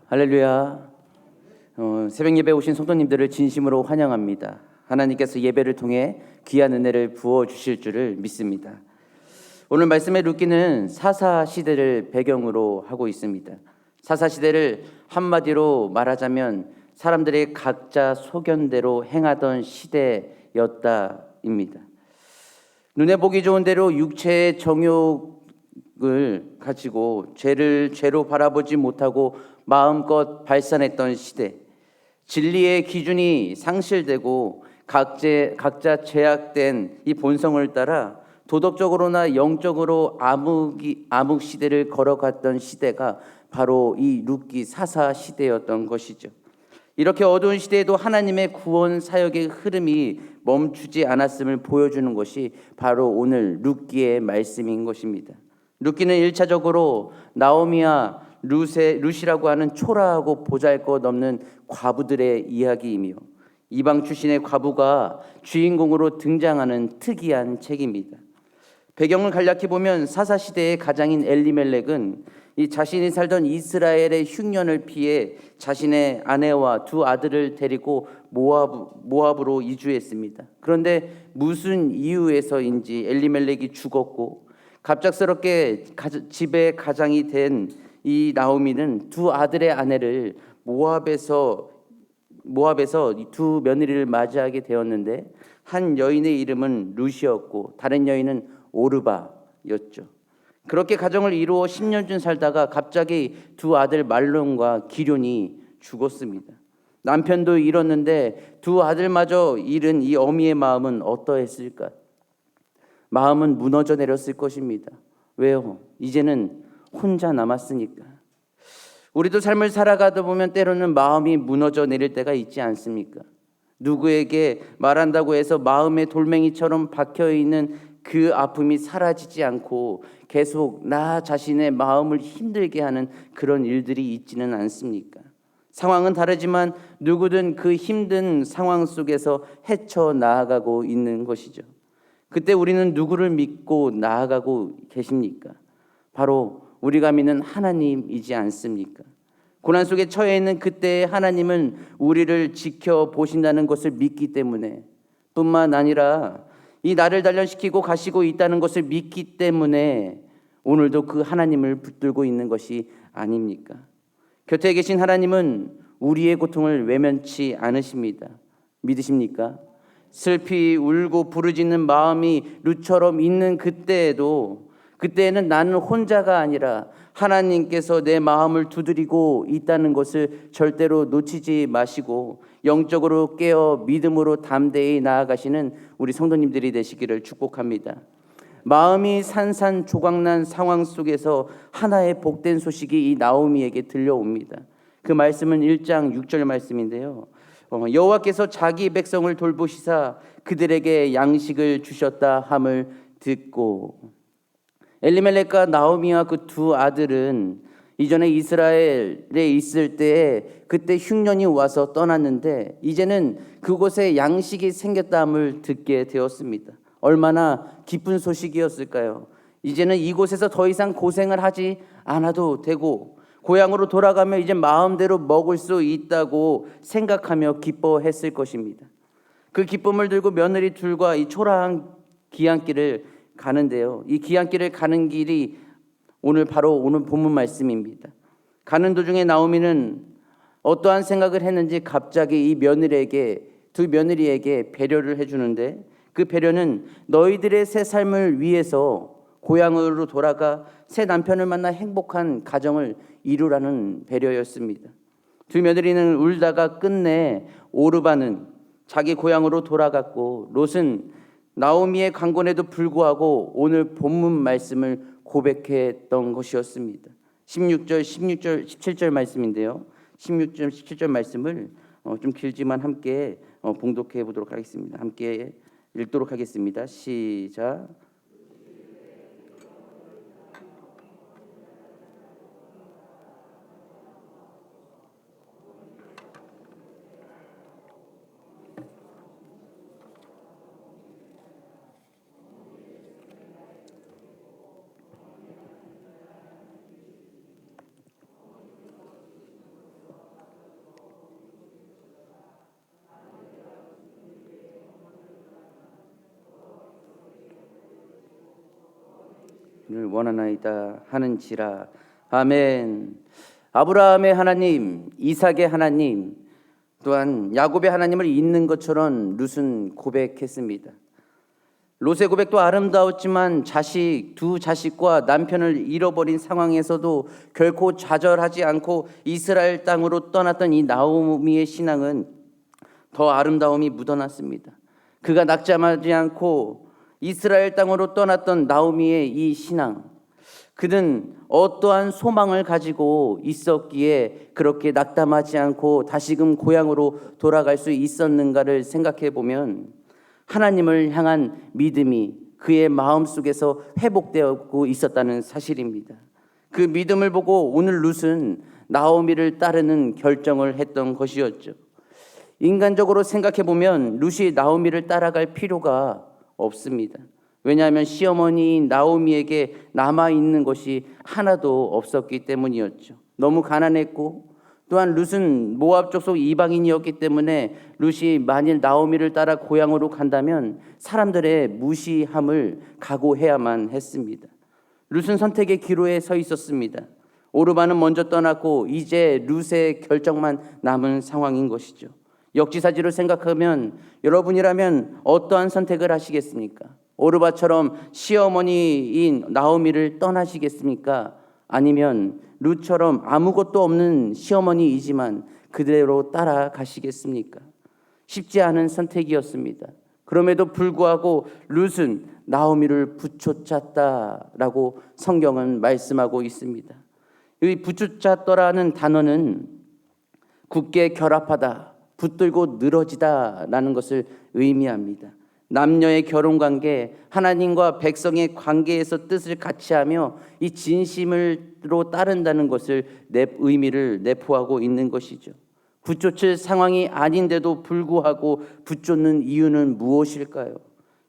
할렐루야. 새벽 예배 오신 성도님들을 진심으로 환영합니다. 하나님께서 예배를 통해 귀한 은혜를 부어주실 줄을 믿습니다. 오늘 말씀의 룻기는 사사시대를 배경으로 하고 있습니다. 사사시대를 한마디로 말하자면 사람들이 각자 소견대로 행하던 시대였다입니다. 눈에 보기 좋은 대로 육체의 정욕을 가지고 죄로 바라보지 못하고 마음껏 발산했던 시대, 진리의 기준이 상실되고 각자 제약된 이 본성을 따라 도덕적으로나 영적으로 암흑 시대를 걸어갔던 시대가 바로 이 룻기 사사 시대였던 것이죠. 이렇게 어두운 시대에도 하나님의 구원 사역의 흐름이 멈추지 않았음을 보여주는 것이 바로 오늘 룻기의 말씀인 것입니다. 룻기는 1차적으로 나오미와 룻이라고 하는 초라하고 보잘것없는 과부들의 이야기이며 이방 출신의 과부가 주인공으로 등장하는 특이한 책입니다. 배경을 간략히 보면 사사시대의 가장인 엘리멜렉은 이 자신이 살던 이스라엘의 흉년을 피해 자신의 아내와 두 아들을 데리고 모압으로 이주했습니다. 그런데 무슨 이유에서인지 엘리멜렉이 죽었고 갑작스럽게 집의 가장이 된 이 나오미는 두 아들의 아내를 모압에서 두 며느리를 맞이하게 되었는데 한 여인의 이름은 룻이었고 다른 여인은 오르바였죠. 그렇게 가정을 이루어 10년쯤 살다가 갑자기 두 아들 말론과 기럐이 죽었습니다. 남편도 잃었는데 두 아들마저 잃은 이 어미의 마음은 어떠했을까? 마음은 무너져 내렸을 것입니다. 왜요? 이제는 혼자 남았으니까. 우리도 삶을 살아가다 보면 때로는 마음이 무너져 내릴 때가 있지 않습니까? 누구에게 말한다고 해서 마음의 돌멩이처럼 박혀있는 그 아픔이 사라지지 않고 계속 나 자신의 마음을 힘들게 하는 그런 일들이 있지는 않습니까? 상황은 다르지만 누구든 그 힘든 상황 속에서 헤쳐나아가고 있는 것이죠. 그때 우리는 누구를 믿고 나아가고 계십니까? 바로 우리가 믿는 하나님이지 않습니까? 고난 속에 처해 있는 그때 하나님은 우리를 지켜보신다는 것을 믿기 때문에 뿐만 아니라 이 나를 단련시키고 가시고 있다는 것을 믿기 때문에 오늘도 그 하나님을 붙들고 있는 것이 아닙니까? 곁에 계신 하나님은 우리의 고통을 외면치 않으십니다. 믿으십니까? 슬피 울고 부르짖는 마음이 룻처럼 있는 그때에는 나는 혼자가 아니라 하나님께서 내 마음을 두드리고 있다는 것을 절대로 놓치지 마시고 영적으로 깨어 믿음으로 담대히 나아가시는 우리 성도님들이 되시기를 축복합니다. 마음이 산산조각난 상황 속에서 하나의 복된 소식이 이 나오미에게 들려옵니다. 그 말씀은 1장 6절 말씀인데요. 여호와께서 자기 백성을 돌보시사 그들에게 양식을 주셨다 함을 듣고, 엘리멜렉과 나오미와 그 두 아들은 이전에 이스라엘에 있을 때 그때 흉년이 와서 떠났는데 이제는 그곳에 양식이 생겼다함을 듣게 되었습니다. 얼마나 기쁜 소식이었을까요? 이제는 이곳에서 더 이상 고생을 하지 않아도 되고 고향으로 돌아가면 이제 마음대로 먹을 수 있다고 생각하며 기뻐했을 것입니다. 그 기쁨을 들고 며느리 둘과 이 초라한 귀향길을 가는데요. 이 귀향길을 가는 길이 오늘 본문 말씀입니다. 가는 도중에 나오미는 어떠한 생각을 했는지 갑자기 두 며느리에게 배려를 해주는데 그 배려는 너희들의 새 삶을 위해서 고향으로 돌아가 새 남편을 만나 행복한 가정을 이루라는 배려였습니다. 두 며느리는 울다가 끝내 오르바는 자기 고향으로 돌아갔고 롯은 나오미의 강권에도 불구하고 오늘 본문 말씀을 고백했던 것이었습니다. 17절 말씀인데요. 16절, 17절 말씀을 좀 길지만 함께 봉독해 보도록 하겠습니다. 함께 읽도록 하겠습니다. 시작. 원하나이다 하는지라. 아멘. 아브라함의 하나님, 이삭의 하나님, 또한 야곱의 하나님을 잊는 것처럼 룻은 고백했습니다. 롯의 고백도 아름다웠지만 두 자식과 남편을 잃어버린 상황에서도 결코 좌절하지 않고 이스라엘 땅으로 떠났던 이 나오미의 신앙은 더 아름다움이 묻어났습니다. 그가 낙담하지 않고 이스라엘 땅으로 떠났던 나오미의 이 신앙, 그는 어떠한 소망을 가지고 있었기에 그렇게 낙담하지 않고 다시금 고향으로 돌아갈 수 있었는가를 생각해 보면 하나님을 향한 믿음이 그의 마음속에서 회복되고 있었다는 사실입니다. 그 믿음을 보고 오늘 룻은 나오미를 따르는 결정을 했던 것이었죠. 인간적으로 생각해 보면 룻이 나오미를 따라갈 필요가 없습니다. 왜냐하면 시어머니인 나오미에게 남아있는 것이 하나도 없었기 때문이었죠. 너무 가난했고, 또한 룻은 모압 족속 이방인이었기 때문에 룻이 만일 나오미를 따라 고향으로 간다면 사람들의 무시함을 각오해야만 했습니다. 룻은 선택의 기로에 서 있었습니다. 오르바는 먼저 떠났고 이제 룻의 결정만 남은 상황인 것이죠. 역지사지로 생각하면 여러분이라면 어떠한 선택을 하시겠습니까? 오르바처럼 시어머니인 나오미를 떠나시겠습니까? 아니면 룻처럼 아무것도 없는 시어머니이지만 그대로 따라가시겠습니까? 쉽지 않은 선택이었습니다. 그럼에도 불구하고 룻은 나오미를 부쫓았다라고 성경은 말씀하고 있습니다. 이 부쫓았더라는 단어는 굳게 결합하다, 붙들고 늘어지다라는 것을 의미합니다. 남녀의 결혼관계, 하나님과 백성의 관계에서 뜻을 같이하며 이 진심으로 따른다는 것을 의미를 내포하고 있는 것이죠. 붙쫓을 상황이 아닌데도 불구하고 붙쫓는 이유는 무엇일까요?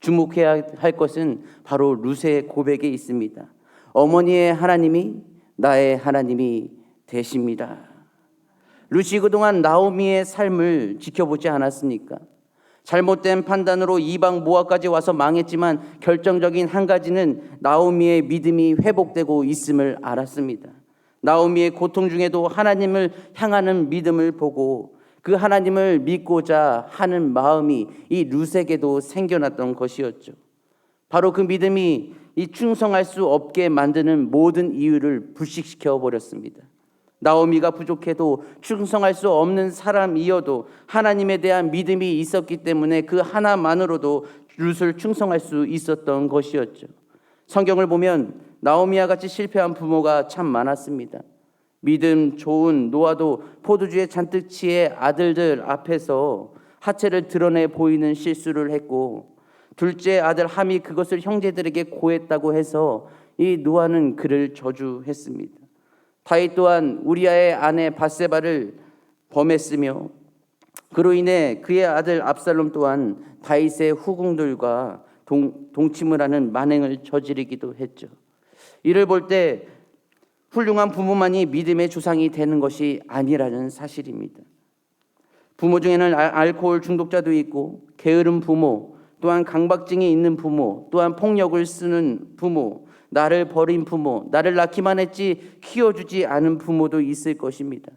주목해야 할 것은 바로 룻의 고백에 있습니다. 어머니의 하나님이 나의 하나님이 되십니다. 룻이 그동안 나오미의 삶을 지켜보지 않았습니까? 잘못된 판단으로 이방 모압까지 와서 망했지만 결정적인 한 가지는 나오미의 믿음이 회복되고 있음을 알았습니다. 나오미의 고통 중에도 하나님을 향하는 믿음을 보고 그 하나님을 믿고자 하는 마음이 이 룻에게도 생겨났던 것이었죠. 바로 그 믿음이 이 충성할 수 없게 만드는 모든 이유를 불식시켜 버렸습니다. 나오미가 부족해도 충성할 수 없는 사람이어도 하나님에 대한 믿음이 있었기 때문에 그 하나만으로도 룻을 충성할 수 있었던 것이었죠. 성경을 보면 나오미와 같이 실패한 부모가 참 많았습니다. 믿음 좋은 노아도 포도주에 잔뜩 취해 아들들 앞에서 하체를 드러내 보이는 실수를 했고, 둘째 아들 함이 그것을 형제들에게 고했다고 해서 이 노아는 그를 저주했습니다. 다윗 또한 우리아의 아내 밧세바를 범했으며 그로 인해 그의 아들 압살롬 또한 다윗의 후궁들과 동침을 하는 만행을 저지르기도 했죠. 이를 볼 때 훌륭한 부모만이 믿음의 조상이 되는 것이 아니라는 사실입니다. 부모 중에는 알코올 중독자도 있고 게으른 부모, 또한 강박증이 있는 부모, 또한 폭력을 쓰는 부모, 나를 버린 부모, 나를 낳기만 했지 키워주지 않은 부모도 있을 것입니다.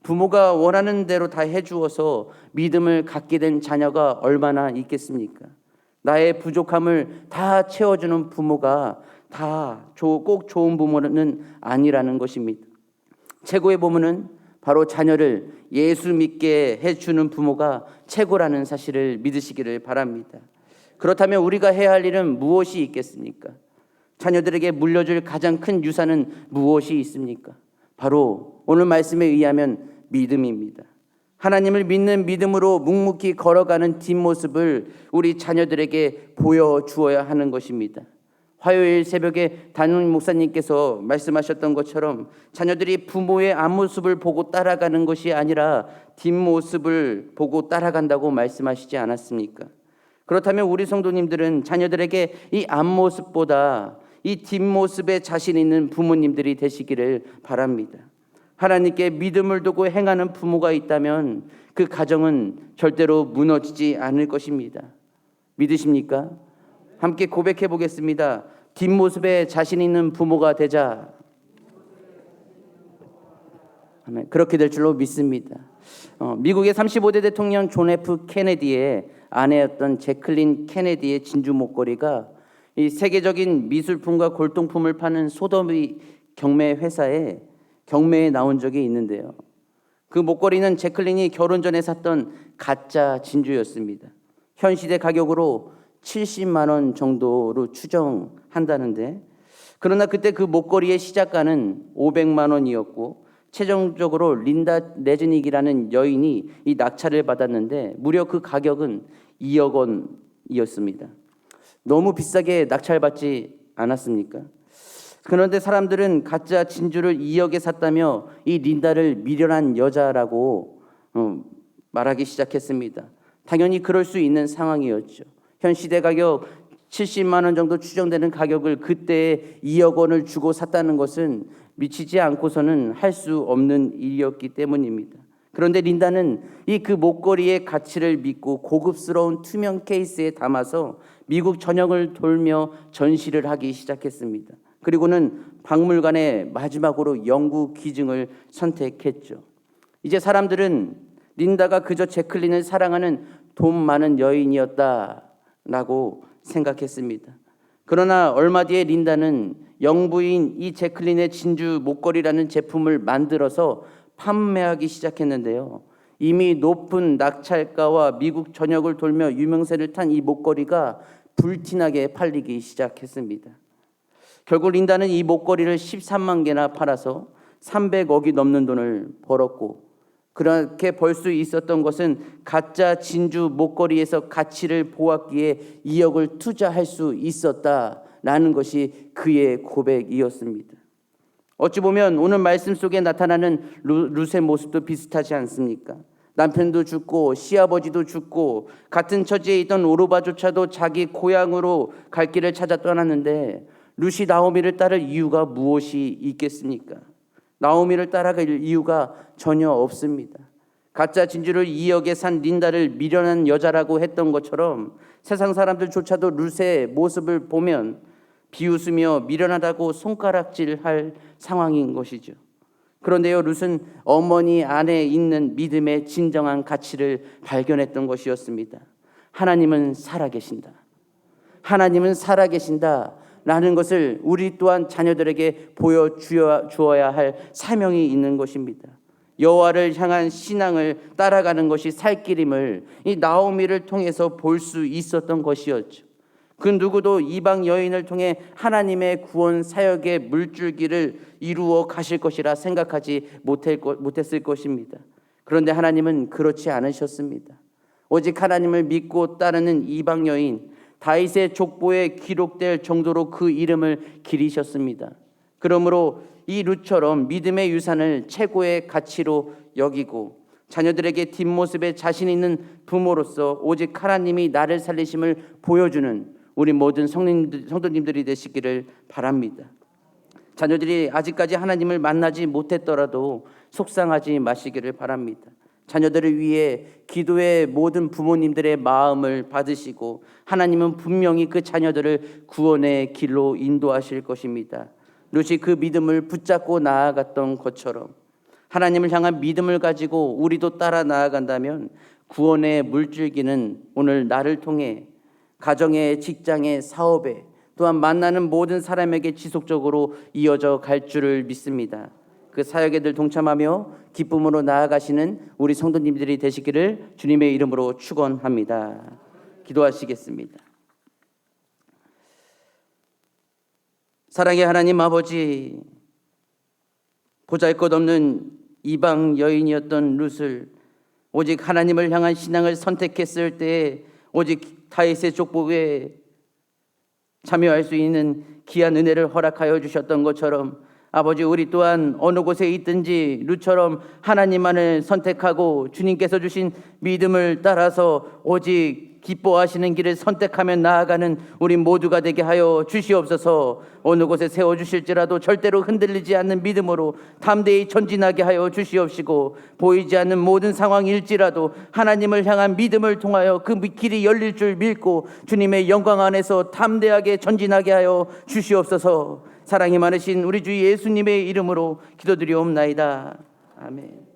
부모가 원하는 대로 다 해주어서 믿음을 갖게 된 자녀가 얼마나 있겠습니까? 나의 부족함을 다 채워주는 부모가 꼭 좋은 부모는 아니라는 것입니다. 최고의 부모는 바로 자녀를 예수 믿게 해주는 부모가 최고라는 사실을 믿으시기를 바랍니다. 그렇다면 우리가 해야 할 일은 무엇이 있겠습니까? 자녀들에게 물려줄 가장 큰 유산은 무엇이 있습니까? 바로 오늘 말씀에 의하면 믿음입니다. 하나님을 믿는 믿음으로 묵묵히 걸어가는 뒷모습을 우리 자녀들에게 보여주어야 하는 것입니다. 화요일 새벽에 담임 목사님께서 말씀하셨던 것처럼 자녀들이 부모의 앞모습을 보고 따라가는 것이 아니라 뒷모습을 보고 따라간다고 말씀하시지 않았습니까? 그렇다면 우리 성도님들은 자녀들에게 이 앞모습보다 이 뒷모습에 자신 있는 부모님들이 되시기를 바랍니다. 하나님께 믿음을 두고 행하는 부모가 있다면 그 가정은 절대로 무너지지 않을 것입니다. 믿으십니까? 함께 고백해 보겠습니다. 뒷모습에 자신 있는 부모가 되자. 아멘. 그렇게 될 줄로 믿습니다. 미국의 35대 대통령 존 F 케네디의 아내였던 제클린 케네디의 진주 목걸이가 이 세계적인 미술품과 골동품을 파는 소더비 경매 회사에 경매에 나온 적이 있는데요. 그 목걸이는 제클린이 결혼 전에 샀던 가짜 진주였습니다. 현 시대 가격으로 70만 원 정도로 추정한다는데, 그러나 그때 그 목걸이의 시작가는 500만 원이었고 최종적으로 린다 레즈닉이라는 여인이 이 낙찰을 받았는데 무려 그 가격은 2억 원이었습니다. 너무 비싸게 낙찰받지 않았습니까? 그런데 사람들은 가짜 진주를 2억에 샀다며 이 린다를 미련한 여자라고 말하기 시작했습니다. 당연히 그럴 수 있는 상황이었죠. 현 시대 가격 70만 원 정도 추정되는 가격을 그때 2억 원을 주고 샀다는 것은 미치지 않고서는 할 수 없는 일이었기 때문입니다. 그런데 린다는 이 그 목걸이의 가치를 믿고 고급스러운 투명 케이스에 담아서 미국 전역을 돌며 전시를 하기 시작했습니다. 그리고는 박물관에 마지막으로 영구 기증을 선택했죠. 이제 사람들은 린다가 그저 제클린을 사랑하는 돈 많은 여인이었다라고 생각했습니다. 그러나 얼마 뒤에 린다는 영부인 이 제클린의 진주 목걸이라는 제품을 만들어서 판매하기 시작했는데요. 이미 높은 낙찰가와 미국 전역을 돌며 유명세를 탄 이 목걸이가 불티나게 팔리기 시작했습니다. 결국 린다는 이 목걸이를 13만 개나 팔아서 300억이 넘는 돈을 벌었고, 그렇게 벌 수 있었던 것은 가짜 진주 목걸이에서 가치를 보았기에 2억을 투자할 수 있었다라는 것이 그의 고백이었습니다. 어찌 보면 오늘 말씀 속에 나타나는 룻의 모습도 비슷하지 않습니까? 남편도 죽고 시아버지도 죽고 같은 처지에 있던 오르바조차도 자기 고향으로 갈 길을 찾아 떠났는데 룻이 나오미를 따를 이유가 무엇이 있겠습니까? 나오미를 따라갈 이유가 전혀 없습니다. 가짜 진주를 2억에 산 린다를 미련한 여자라고 했던 것처럼 세상 사람들조차도 룻의 모습을 보면 비웃으며 미련하다고 손가락질할 상황인 것이죠. 그런데요, 룻은 어머니 안에 있는 믿음의 진정한 가치를 발견했던 것이었습니다. 하나님은 살아계신다. 하나님은 살아계신다. 라는 것을 우리 또한 자녀들에게 보여주어야 할 사명이 있는 것입니다. 여호와를 향한 신앙을 따라가는 것이 살 길임을 이 나오미를 통해서 볼 수 있었던 것이었죠. 그 누구도 이방 여인을 통해 하나님의 구원 사역의 물줄기를 이루어 가실 것이라 생각하지 못했을 것입니다. 그런데 하나님은 그렇지 않으셨습니다. 오직 하나님을 믿고 따르는 이방 여인 다윗의 족보에 기록될 정도로 그 이름을 기리셨습니다. 그러므로 이 룻처럼 믿음의 유산을 최고의 가치로 여기고 자녀들에게 뒷모습에 자신 있는 부모로서 오직 하나님이 나를 살리심을 보여주는 우리 모든 성도님들이 되시기를 바랍니다. 자녀들이 아직까지 하나님을 만나지 못했더라도 속상하지 마시기를 바랍니다. 자녀들을 위해 기도의 모든 부모님들의 마음을 받으시고 하나님은 분명히 그 자녀들을 구원의 길로 인도하실 것입니다. 룻이 그 믿음을 붙잡고 나아갔던 것처럼 하나님을 향한 믿음을 가지고 우리도 따라 나아간다면 구원의 물줄기는 오늘 나를 통해 가정에, 직장에, 사업에 또한 만나는 모든 사람에게 지속적으로 이어져 갈 줄을 믿습니다. 그 사역에 늘 동참하며 기쁨으로 나아가시는 우리 성도님들이 되시기를 주님의 이름으로 축원합니다. 기도하시겠습니다. 사랑의 하나님 아버지, 보잘것없는 이방 여인이었던 룻을 오직 하나님을 향한 신앙을 선택했을 때 오직 다윗의 족보에 참여할 수 있는 귀한 은혜를 허락하여 주셨던 것처럼 아버지, 우리 또한 어느 곳에 있든지 룻처럼 하나님만을 선택하고 주님께서 주신 믿음을 따라서 오직 기뻐하시는 길을 선택하며 나아가는 우리 모두가 되게 하여 주시옵소서. 어느 곳에 세워주실지라도 절대로 흔들리지 않는 믿음으로 담대히 전진하게 하여 주시옵시고, 보이지 않는 모든 상황일지라도 하나님을 향한 믿음을 통하여 그 길이 열릴 줄 믿고 주님의 영광 안에서 담대하게 전진하게 하여 주시옵소서. 사랑이 많으신 우리 주 예수님의 이름으로 기도드리옵나이다. 아멘.